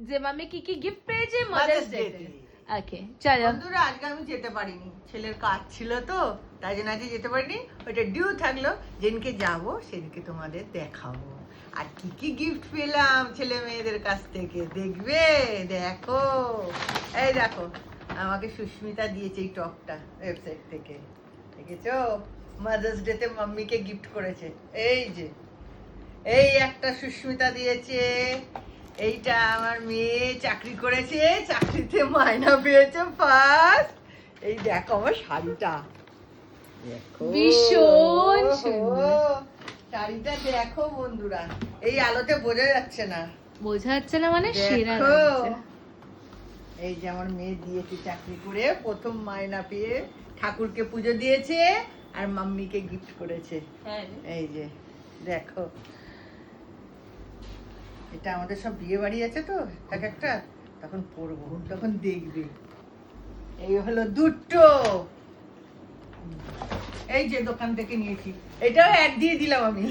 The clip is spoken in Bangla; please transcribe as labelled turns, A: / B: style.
A: যে মাম্মি কি কি গিফট পেয়েছে মাদার্স ডে তে। ওকে চলো
B: বন্ধুরা, আজকে আমি যেতে পারিনি, ছেলের কাজ ছিল তো, তাই জন্য আজকে যেতে পারিনি। ওইটা ডিউ থাকলো, যেদিনকে যাবো সেদিনকে তোমাদের দেখাবো আর কি কি গিফট পেলাম ছেলে মেয়েদের কাছ থেকে। দেখবে, দেখো, এই দেখো আমাকে সুস্মিতা দিয়েছে এই টপটা ওয়েবসাইট থেকে, দেখেছো? মাদার্স ডে তে মাম্মিকে গিফট করেছে। এই যে এই একটা সুস্মিতা দিয়েছে, এইটা আমার মেয়ে চাকরি করেছে, চাকরিতে মাইনা পেয়েছে ফার্স্ট। এই দেখো আমার শাড়িটা, দেখো
A: ভীষণ সুন্দর।
B: শাড়িটা দেখো বন্ধুরা, এই আলোতে বোঝা যাচ্ছে না,
A: বোঝা যাচ্ছে না মানে সেরা
B: দেখো।
A: লাগছে।
B: এই যে আমার মেয়ে দিয়েছে চাকরি করে, প্রথম মাইনা পেয়ে ঠাকুরকে পুজো দিয়েছে আর মাম্মিকে গিফট করেছে। এই যে দেখো, এটা আমাদের সব বিয়ে বাড়ি আছে তো এক একটা, তখন পরবো, তখন দেখবে। এই হলো দুটো, এই যে দোকান থেকে নিয়েছি, এটাও অ্যাড দিয়ে দিলাম আমি।